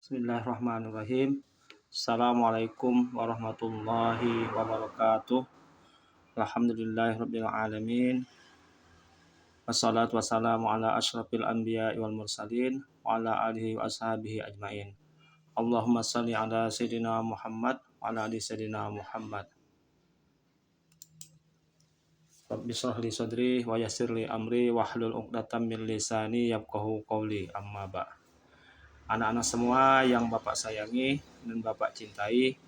Bismillahirrahmanirrahim. Assalamualaikum warahmatullahi wabarakatuh. Alhamdulillahirabbil alamin. Wassalatu wassalamu ala asyrafil anbiya'i wal mursalin wa ala alihi wa ashabihi ajmain. Allahumma shalli ala sayyidina Muhammad wa ala ali sayyidina Muhammad. Rabbi shrah li sadri wa yassir li amri wahlul 'uqdatam min lisani yafqahu qawli. Amma ba'd. Anak-anak semua yang Bapak sayangi dan Bapak cintai,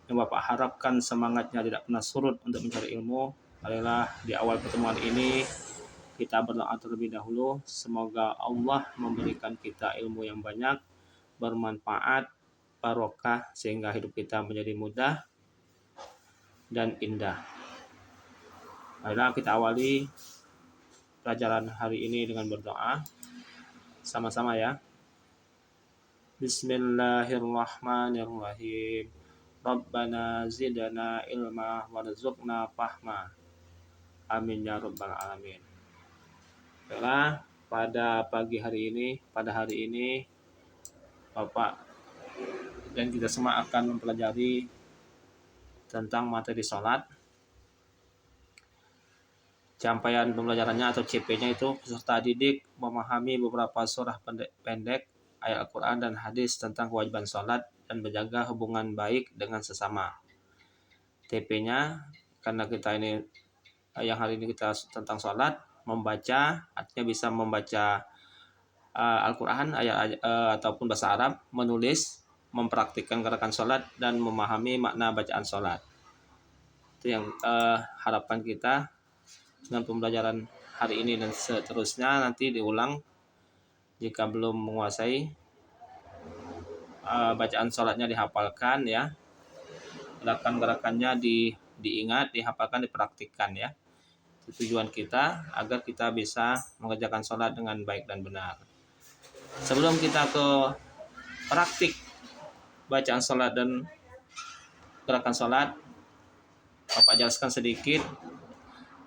yang Bapak harapkan semangatnya tidak pernah surut untuk mencari ilmu, marilah di awal pertemuan ini kita berdoa terlebih dahulu. Semoga Allah memberikan kita ilmu yang banyak, bermanfaat, barokah, sehingga hidup kita menjadi mudah dan indah. Marilah kita awali pelajaran hari ini dengan berdoa sama-sama ya. Bismillahirrahmanirrahim. Rabbana zidna ilma warzuqna fahma. Amin ya rabbal alamin. Baiklah, pada hari ini Bapak dan kita semua akan mempelajari tentang materi sholat. Capaian pembelajarannya atau CP-nya itu peserta didik memahami beberapa surah pendek ayat Al-Quran dan hadis tentang kewajiban sholat dan menjaga hubungan baik dengan sesama. TP-nya, karena kita ini yang hari ini kita tentang sholat, membaca, artinya bisa membaca Al-Quran ayat ataupun bahasa Arab, menulis, mempraktikkan gerakan sholat dan memahami makna bacaan sholat. Itu yang harapan kita dengan pembelajaran hari ini dan seterusnya. Nanti diulang jika belum menguasai, bacaan sholatnya dihafalkan ya, gerakan-gerakannya diingat, dihafalkan, dipraktikkan ya. Itu tujuan kita agar kita bisa mengerjakan sholat dengan baik dan benar. Sebelum kita ke praktik bacaan sholat dan gerakan sholat, Bapak jelaskan sedikit.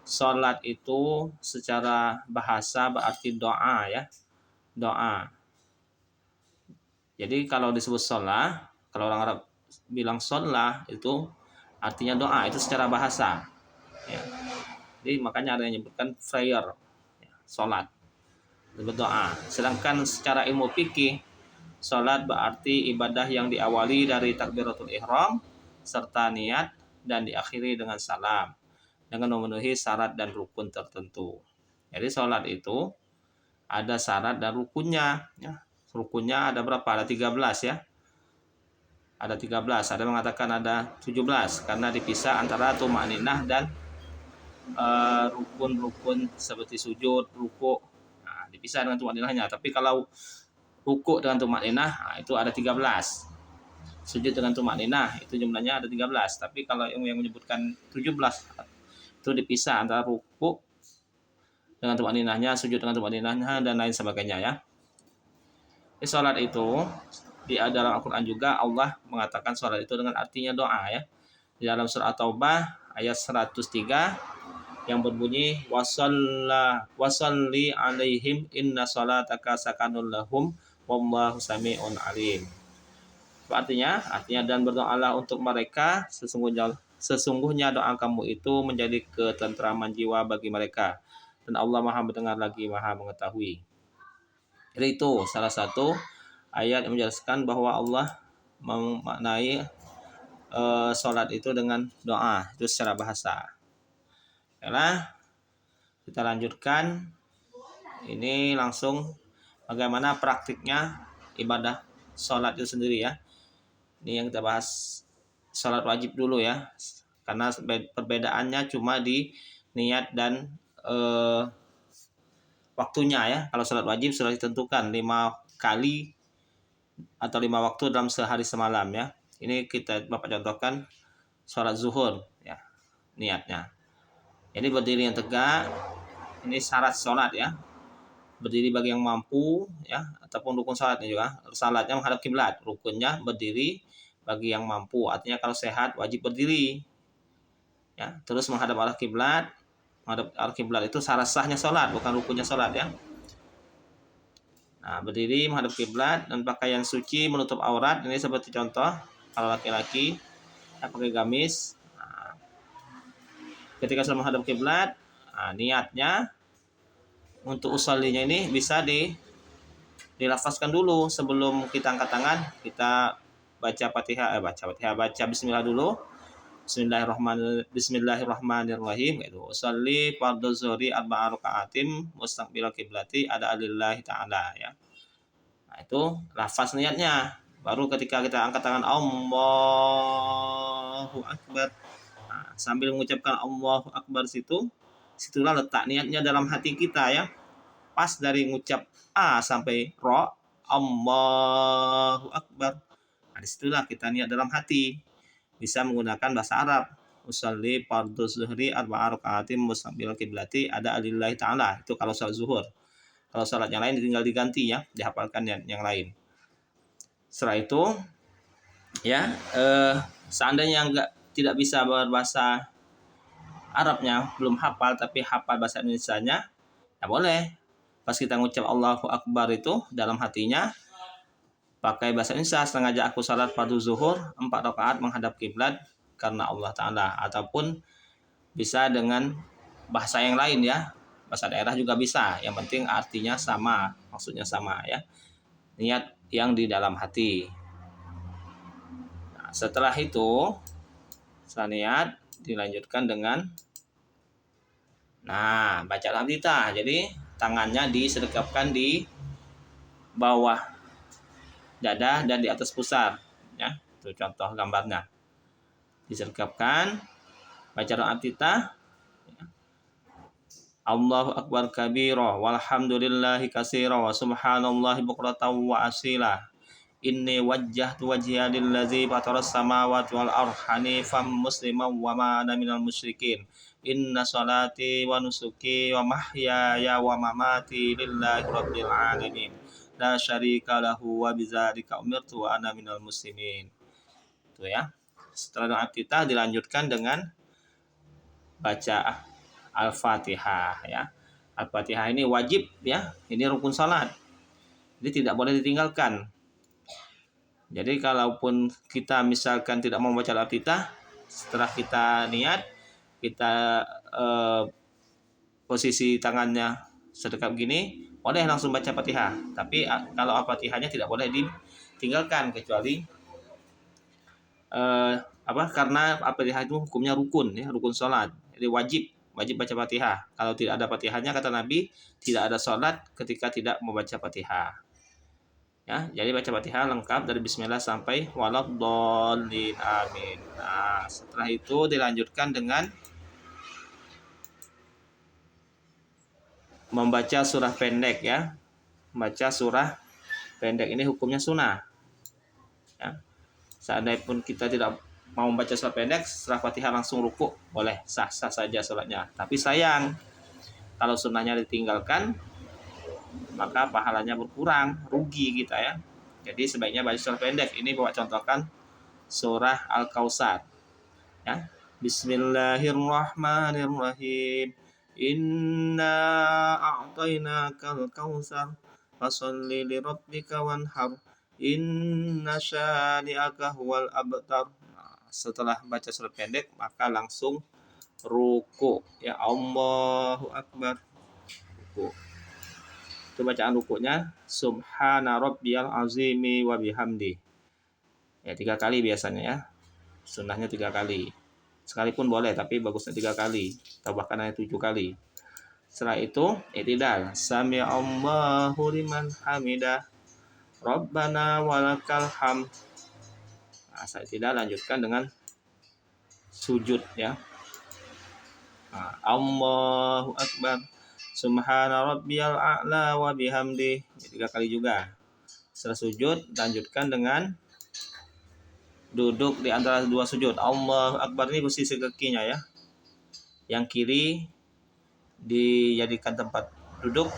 Sholat itu secara bahasa berarti doa ya, doa. Jadi kalau disebut sholat, kalau orang Arab bilang sholat itu artinya doa, itu secara bahasa ya. Jadi makanya ada yang menyebutkan prayer ya, sholat, disebut doa. Sedangkan secara ilmu fikih, sholat berarti ibadah yang diawali dari takbiratul ihram serta niat dan diakhiri dengan salam dengan memenuhi syarat dan rukun tertentu. Jadi sholat itu ada syarat dan rukunnya ya. Rukunnya ada berapa? Ada 13 ya. Ada 13, ada mengatakan ada 17 karena dipisah antara tumakninah dan rukun-rukun seperti sujud, ruku. Nah, dipisah dengan tumakninahnya. Tapi kalau ruku dengan tumakninah, nah, itu ada 13. Sujud dengan tumakninah itu jumlahnya ada 13. Tapi kalau yang menyebutkan 17 itu dipisah antara ruku dengan tumakninahnya, sujud dengan tumakninahnya dan lain sebagainya ya. Sholat itu di dalam Al-Quran juga Allah mengatakan sholat itu dengan artinya doa ya. Di dalam surah At-Taubah ayat 103 yang berbunyi wasalli alaihim inna sholataka sakanul lahum wallahu sami'un alim. Artinya dan berdoalah untuk mereka, sesungguhnya doa kamu itu menjadi ketentraman jiwa bagi mereka dan Allah Maha mendengar lagi Maha mengetahui. Jadi itu salah satu ayat yang menjelaskan bahwa Allah memaknai sholat itu dengan doa, itu secara bahasa. Yalah, kita lanjutkan. Ini langsung bagaimana praktiknya ibadah sholat itu sendiri ya. Ini yang kita bahas sholat wajib dulu ya, karena perbedaannya cuma di niat dan waktunya ya. Kalau sholat wajib sudah ditentukan 5 kali atau 5 waktu dalam sehari semalam ya. Ini Bapak contohkan sholat zuhur ya, niatnya. Jadi berdiri yang tegak, ini syarat sholat ya. Berdiri bagi yang mampu ya, ataupun rukun sholatnya juga. Sholatnya menghadap kiblat, rukunnya berdiri bagi yang mampu. Artinya kalau sehat wajib berdiri ya. Terus menghadap arah kiblat. Menghadap arah kiblat itu syarat sahnya sholat, bukan rukunnya sholat ya. Nah, berdiri menghadap kiblat dan pakaian suci menutup aurat. Ini seperti contoh kalau laki-laki pakai gamis. Nah, ketika sudah menghadap kiblat, niatnya untuk usollinya ini bisa dilafazkan dulu sebelum kita angkat tangan. Kita baca Fatihah, baca bismillah dulu. Bismillahirrahmanirrahim itu. Usolli fardhu zuhri arba'a raka'atin mustaqbilal kiblati ada alillahi ta'ala ya. Nah, itu lafaz niatnya. Baru ketika kita angkat tangan Allahu Akbar. Nah, sambil mengucapkan Allahu Akbar situlah letak niatnya dalam hati kita ya. Pas dari ngucap A sampai Ro, Allahu Akbar. Nah, disitulah kita niat dalam hati. Bisa menggunakan bahasa Arab. Usolli fardhu zuhri arba'a raka'atin mustaqbilal kiblati ada alillahi ta'ala. Itu kalau salat zuhur. Kalau salat yang lain tinggal diganti ya, dihafalkan yang lain. Setelah itu ya, seandainya tidak bisa berbahasa Arabnya, belum hafal tapi hafal bahasa Indonesianya, ya boleh. Pas kita ngucap Allahu Akbar itu dalam hatinya pakai bahasa Indonesia, sengaja aku salat fardhu zuhur 4 rakaat menghadap kiblat karena Allah Ta'ala, ataupun bisa dengan bahasa yang lain ya, bahasa daerah juga bisa, yang penting artinya sama, maksudnya sama ya, niat yang di dalam hati. Nah, setelah niat dilanjutkan dengan baca Al-Fatihah. Jadi tangannya disedekapkan di bawah dada dan di atas pusar ya, itu contoh gambarnya. Disergapkan, baca Al-Fatihah ya. Allahu Akbar kabira walhamdulillahi katsira wa subhanallahi bukratan wa asila. Inni wajjahtu wajhiya lillazi fataras samawati wal ardh hanifan musliman wa ma ana minal musyrikin. Inna salati wa nusuki wa mahyaya wa mamati lillahi rabbil alamin. La syarika lahu wa bidzalika umirtu wa ana minal muslimin. Itu ya. Setelah doa kita dilanjutkan dengan baca Al-Fatihah ya. Al-Fatihah ini wajib ya. Ini rukun salat. Jadi tidak boleh ditinggalkan. Jadi kalaupun kita misalkan tidak mau baca Al-Fatihah, setelah kita niat, kita posisi tangannya sedekap gini, boleh langsung baca Fatihah. Tapi kalau Al-Fatihahnya tidak boleh ditinggalkan kecuali karena Al-Fatihah itu hukumnya rukun ya, rukun salat. Jadi wajib baca Fatihah. Kalau tidak ada Fatihahnya kata Nabi, tidak ada salat ketika tidak membaca Fatihah. Ya, jadi baca Fatihah lengkap dari bismillah sampai waladhdallin amin. Nah, setelah itu dilanjutkan dengan membaca surah pendek ya. Membaca surah pendek ini hukumnya sunnah. Ya. Seandainya pun kita tidak mau membaca surah pendek, setelah Fatihah langsung ruku, boleh, sah-sah saja sholatnya. Tapi sayang, kalau sunnahnya ditinggalkan, maka pahalanya berkurang, rugi kita ya. Jadi sebaiknya baca surah pendek. Ini bawa contohkan surah Al-Kautsar. Ya. Bismillahirrahmanirrahim. Inna a'tainakal kautsar fasholli lirabbika wanhar. Inna syani'aka huwal abtar. Nah, setelah baca surah pendek maka langsung ruku ya, Allahu Akbar, ruku. Itu bacaan rukunya subhana rabbiyal azimi wa bihamdi. Ya 3 kali biasanya ya. Sunnahnya 3 kali. Sekali pun boleh tapi bagusnya 3 kali. Atau bahkan hanya 7 kali. Setelah itu i'tidal. Sami Allahu liman hamidah. Rabbana walakal hamd. Nah, saat tidak lanjutkan dengan sujud ya. Nah, Allahu Akbar. Subhana rabbiyal a'la wa bihamdi. 3 kali juga. Setelah sujud lanjutkan dengan duduk di antara 2 sujud. Allahu Akbar ini posisi kakinya ya. Yang kiri dijadikan tempat duduk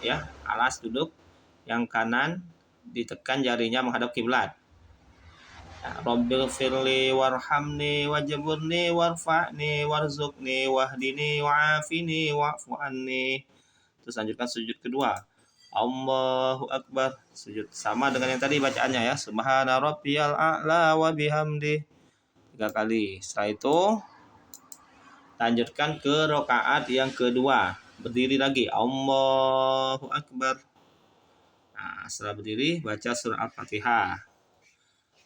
ya, alas duduk. Yang kanan ditekan jarinya menghadap kiblat. Rabbil firli warhamni wajburni warfa'ni warzuqni wahdini wa'afini wa'fu anni. Terus lanjutkan sujud kedua. Allahu Akbar, sujud. Sama dengan yang tadi bacaannya ya. Subhana rabbiyal a'la wa bihamdi. 3 kali. Setelah itu lanjutkan ke rakaat yang kedua. Berdiri lagi. Allahu Akbar. Nah, setelah berdiri baca surah Al-Fatihah.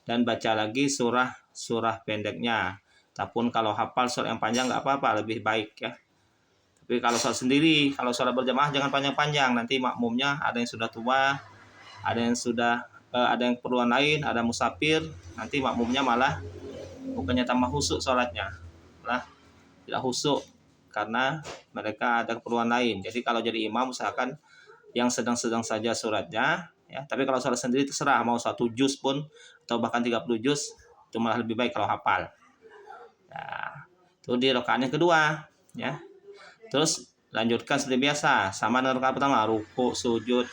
Dan baca lagi surah pendeknya. Tapi kalau hafal surah yang panjang nggak apa-apa, lebih baik ya. Tapi kalau sholat sendiri, kalau sholat berjamaah jangan panjang-panjang. Nanti makmumnya ada yang sudah tua, ada yang ada yang keperluan lain, ada musafir. Nanti makmumnya malah bukannya tambah husuk sholatnya, malah tidak husuk karena mereka ada keperluan lain. Jadi kalau jadi imam usahakan yang sedang-sedang saja suratnya. Ya, tapi kalau sholat sendiri terserah mau 1 juz pun atau bahkan 30 juz itu malah lebih baik kalau hafal. Ya, itu di rakaat yang kedua. Ya. Terus lanjutkan seperti biasa, sama dengan rakaat pertama, ruku, sujud,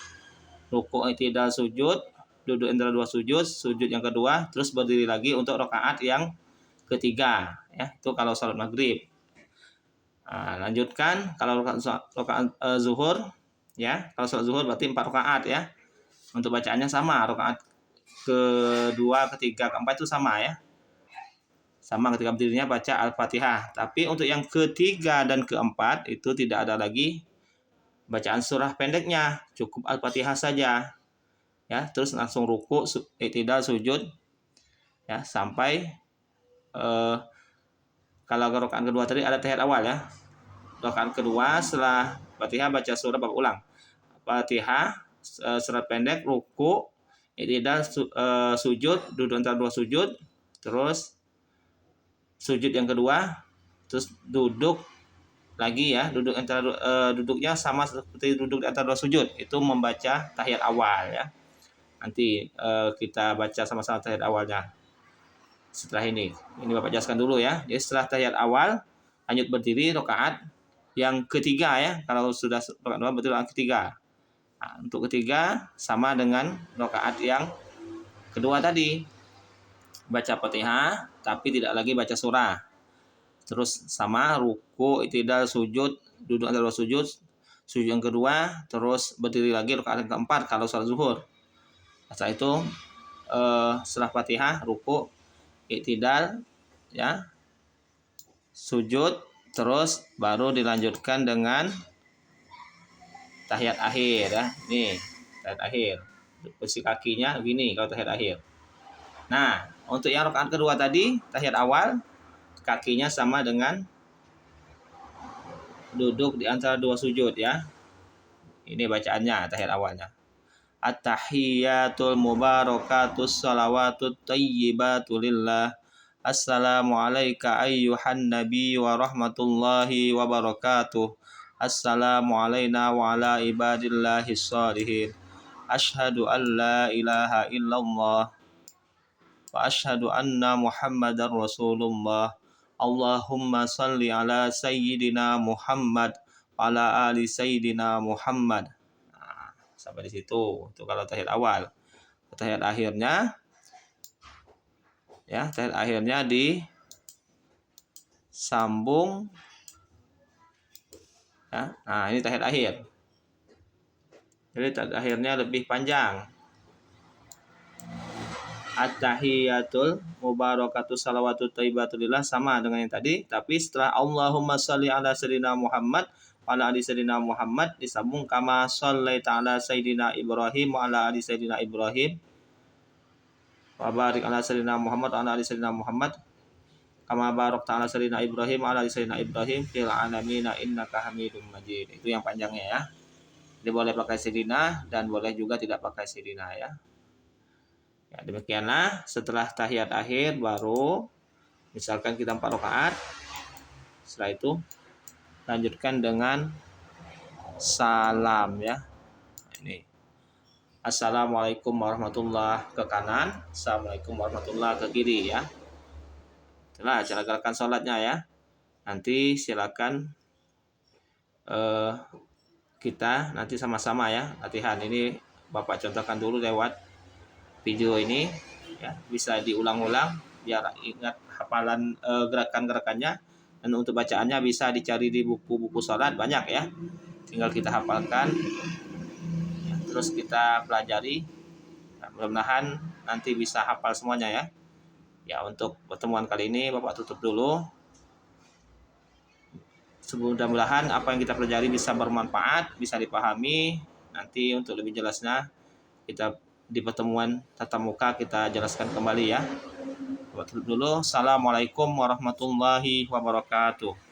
ruku i'tidal sujud, duduk antara 2 sujud, sujud yang kedua, terus berdiri lagi untuk rakaat yang ketiga, ya. Itu kalau salat maghrib. Nah, lanjutkan kalau rakaat zuhur, ya. Kalau salat zuhur berarti 4 rakaat ya. Untuk bacaannya sama, rakaat kedua, ketiga, keempat itu sama ya. Sama ketika berdirinya baca Al-Fatihah. Tapi untuk yang ketiga dan keempat itu tidak ada lagi bacaan surah pendeknya, cukup Al-Fatihah saja. Ya, terus langsung ruku, i'tidal, sujud ya sampai kalau rakaat kedua tadi ada tahiyat awal ya. Rakaat kedua setelah Fatihah baca surah bab ulang. Fatihah, surat pendek, ruku, i'tidal, sujud, duduk antara 2 sujud, terus sujud yang kedua, terus duduk lagi ya, duduknya sama seperti duduk di antara 2 sujud, itu membaca tahiyat awal ya. Nanti kita baca sama-sama tahiyat awalnya setelah ini Bapak jelaskan dulu ya. Jadi setelah tahiyat awal lanjut berdiri rakaat yang ketiga ya. Kalau sudah rakaat awal berarti rakaat ketiga. Nah, untuk ketiga sama dengan rakaat yang kedua tadi, baca Fatihah tapi tidak lagi baca surah. Terus sama ruku, i'tidal, sujud, duduk antara 2 sujud, sujud yang kedua, terus berdiri lagi rakaat yang keempat kalau salat zuhur. Setelah itu setelah Fatihah, ruku, i'tidal ya, sujud, terus baru dilanjutkan dengan tahiyat akhir ya. Nih, tahiyat akhir. Posisi kakinya begini kalau tahiyat akhir. Nah, untuk yang rakaat kedua tadi, tahiyat awal, kakinya sama dengan duduk di antara 2 sujud ya. Ini bacaannya tahiyat awalnya. At-tahiyyatul mubarakatus salawatut thayyibatu lillah. Assalamu alayka ayyuhan nabi wa rahmatullahi wa barakatuh. Assalamu alayna wa ala ibadillahis shalihin. Asyhadu an la ilaha illallah wa asyhadu anna Muhammadar Rasulullah. Allahumma salli ala sayyidina Muhammad wa ala ali sayyidina Muhammad. Nah, sampai di situ. Itu kalau tahiyat awal. Tahiyat akhirnya ya, tahiyat akhirnya disambung ya. Nah, ini tahiyat akhir. Jadi tahiyat akhirnya lebih panjang. At-tahiyyatul mubarakatuh salawatu thayyibatulillah sama dengan yang tadi, tapi setelah Allahumma shalli ala sayyidina Muhammad wa ala ali sayyidina Muhammad disambung kama shallaita ala sayyidina Ibrahim wa ala ali sayyidina Ibrahim wa barik ala sayyidina Muhammad wa ala ali sayyidina Muhammad kama barakta ala sayyidina Ibrahim wa ala ali sayyidina Ibrahim fil alamin innaka Hamidum Majid. Itu yang panjangnya ya. Jadi boleh pakai sayyidina dan boleh juga tidak pakai sayyidina ya. Ya, demikianlah setelah tahiyat akhir baru misalkan kita 4 rakaat. Setelah itu lanjutkan dengan salam ya. Ini. Assalamualaikum warahmatullahi ke kanan, Assalamualaikum warahmatullahi ke kiri ya. Itulah cara gerakan sholatnya ya. Nanti silakan kita nanti sama-sama ya latihan. Ini Bapak contohkan dulu lewat video ini ya, bisa diulang-ulang biar ingat hafalan gerakan-gerakannya, dan untuk bacaannya bisa dicari di buku-buku sholat banyak ya, tinggal kita hafalkan ya. terus kita pelajari. Nah, mudah-mudahan nanti bisa hafal semuanya ya. Ya, untuk pertemuan kali ini Bapak tutup dulu. Mudah-mudahan apa yang kita pelajari bisa bermanfaat, bisa dipahami. Nanti untuk lebih jelasnya kita di pertemuan tatap muka kita jelaskan kembali ya. Bapak tutup dulu. Assalamualaikum warahmatullahi wabarakatuh.